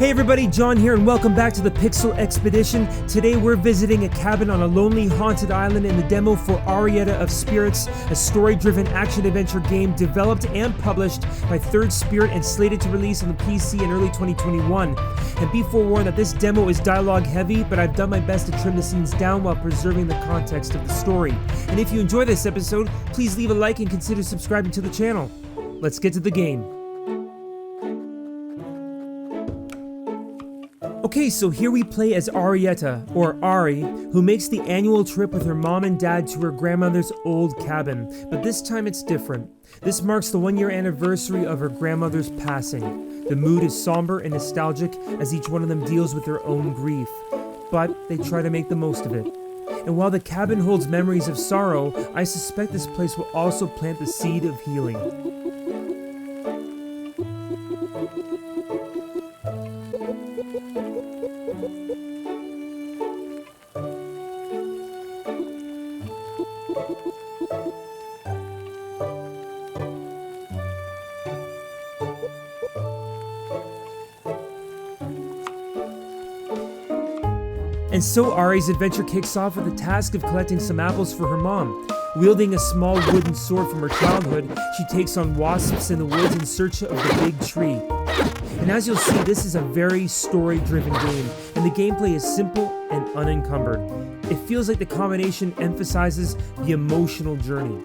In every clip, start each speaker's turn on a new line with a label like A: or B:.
A: Hey everybody, John here and welcome back to the Pixel Expedition. Today we're visiting a cabin on a lonely haunted island in the demo for Arietta of Spirits, a story-driven action-adventure game developed and published by Third Spirit and slated to release on the PC in early 2021. And be forewarned that this demo is dialogue heavy, but I've done my best to trim the scenes down while preserving the context of the story. And if you enjoy this episode, please leave a like and consider subscribing to the channel. Let's get to the game. Okay, so here we play as Arietta, or Ari, who makes the annual trip with her mom and dad to her grandmother's old cabin, but this time it's different. This marks the 1-year anniversary of her grandmother's passing. The mood is somber and nostalgic as each one of them deals with their own grief, but they try to make the most of it. And while the cabin holds memories of sorrow, I suspect this place will also plant the seed of healing. And so Ari's adventure kicks off with the task of collecting some apples for her mom. Wielding a small wooden sword from her childhood, she takes on wasps in the woods in search of the big tree. And as you'll see, this is a very story-driven game, and the gameplay is simple and unencumbered. It feels like the combination emphasizes the emotional journey.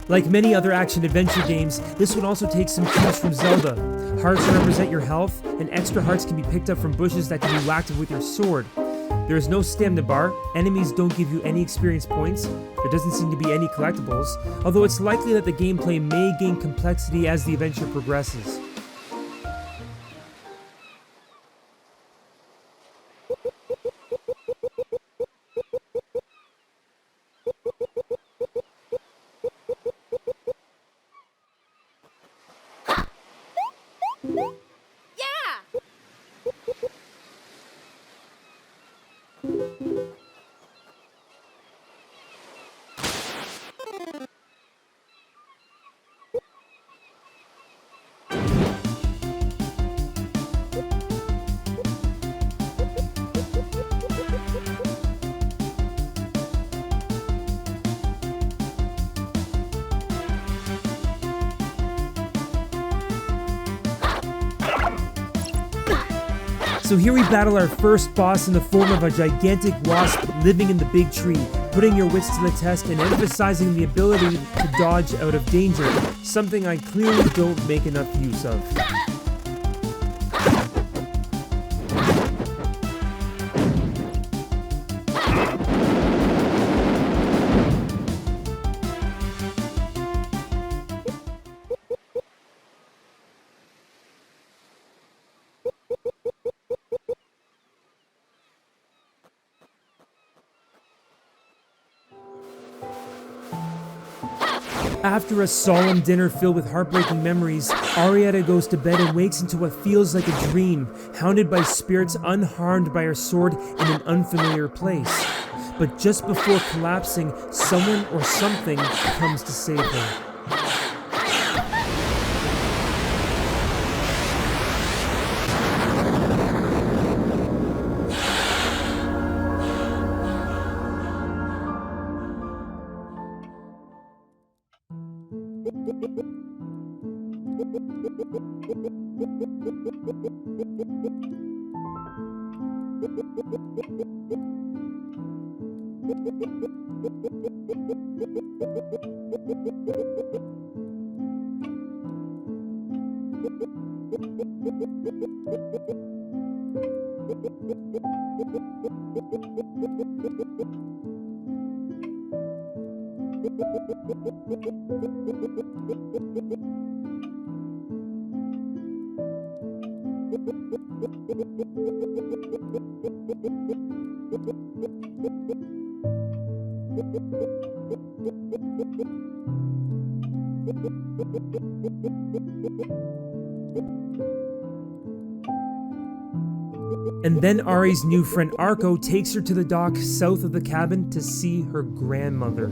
A: Like many other action-adventure games, this one also takes some cues from Zelda. Hearts represent your health, and extra hearts can be picked up from bushes that can be whacked with your sword. There is no stamina bar, enemies don't give you any experience points, there doesn't seem to be any collectibles, although it's likely that the gameplay may gain complexity as the adventure progresses. So here we battle our first boss in the form of a gigantic wasp living in the big tree, putting your wits to the test and emphasizing the ability to dodge out of danger, something I clearly don't make enough use of. After a solemn dinner filled with heartbreaking memories, Arietta goes to bed and wakes into what feels like a dream, hounded by spirits unharmed by her sword in an unfamiliar place. But just before collapsing, someone or something comes to save her. And then Ari's new friend Arco takes her to the dock south of the cabin to see her grandmother.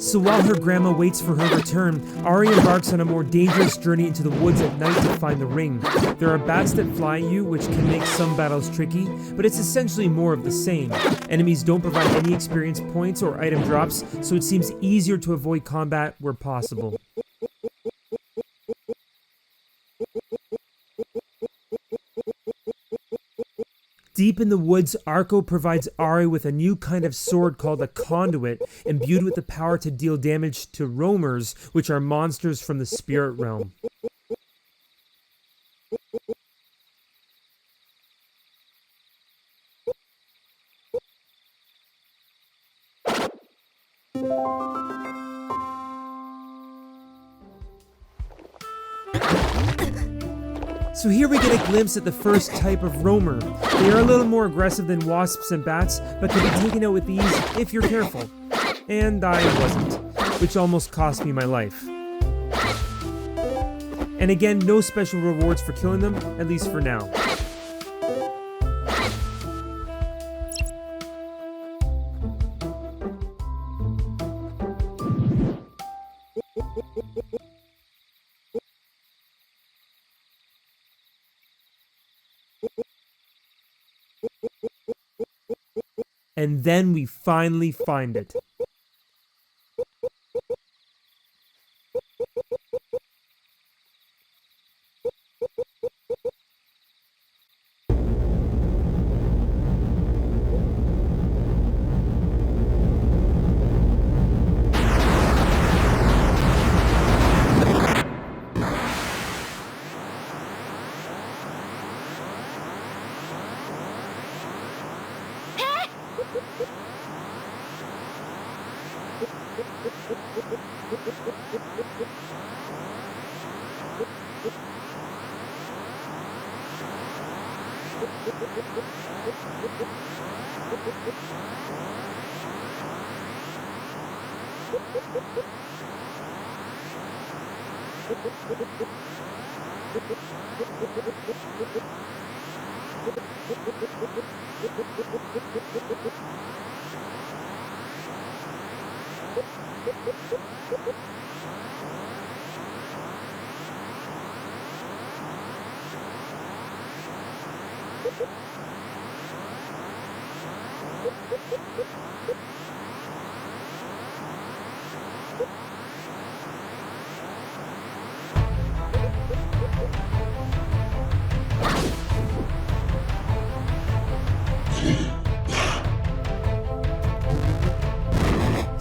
A: So while her grandma waits for her return, Ari embarks on a more dangerous journey into the woods at night to find the ring. There are bats that fly at you, which can make some battles tricky, but it's essentially more of the same. Enemies don't provide any experience points or item drops, so it seems easier to avoid combat where possible. Deep in the woods, Arko provides Ari with a new kind of sword called a conduit, imbued with the power to deal damage to roamers, which are monsters from the spirit realm. So here we get a glimpse at the first type of roamer. They are a little more aggressive than wasps and bats, but can be taken out with ease if you're careful. And I wasn't, which almost cost me my life. And again, no special rewards for killing them, at least for now. And then we finally find it.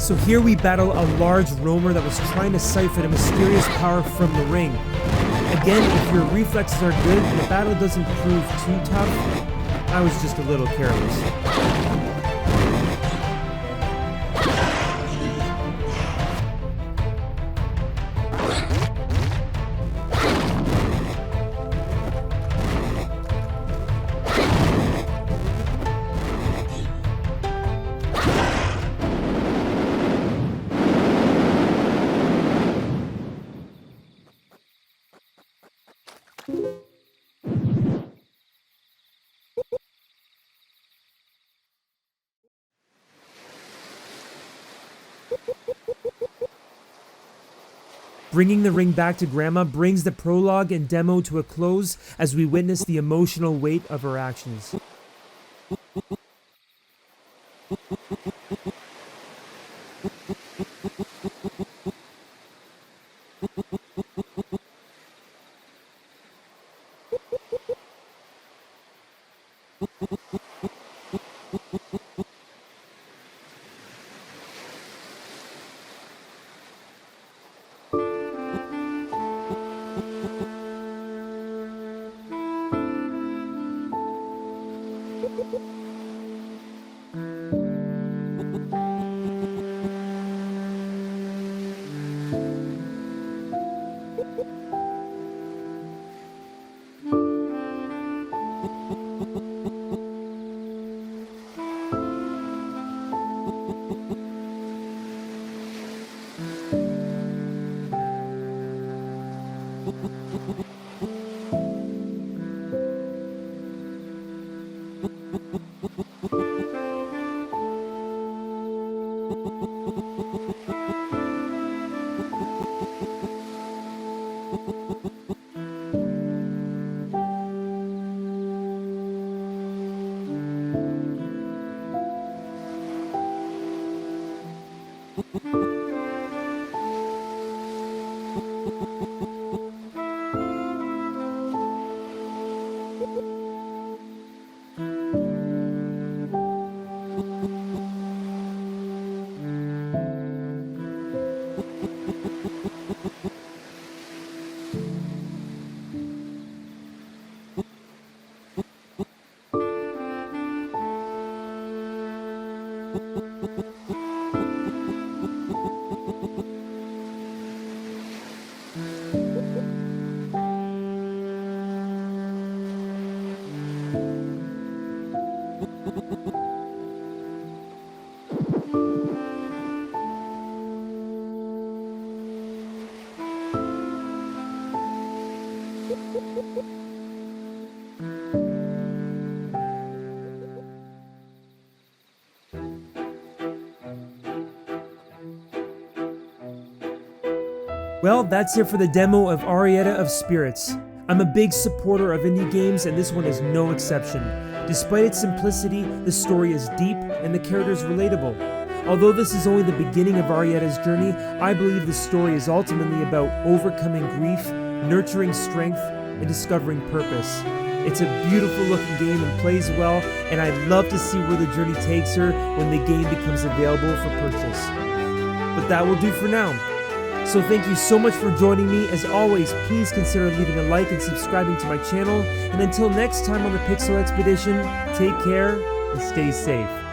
A: So here we battle a large roamer that was trying to siphon a mysterious power from the ring. Again, if your reflexes are good, the battle doesn't prove too tough. I was just a little careless. Bringing the ring back to Grandma brings the prologue and demo to a close as we witness the emotional weight of her actions. Well, that's it for the demo of Arietta of Spirits. I'm a big supporter of indie games, and this one is no exception. Despite its simplicity, the story is deep and the characters relatable. Although this is only the beginning of Arietta's journey, I believe the story is ultimately about overcoming grief, nurturing strength, and discovering purpose. It's a beautiful looking game and plays well, and I'd love to see where the journey takes her when the game becomes available for purchase. But that will do for now. So thank you so much for joining me. As always, please consider leaving a like and subscribing to my channel. And until next time on the Pixel Expedition, take care and stay safe.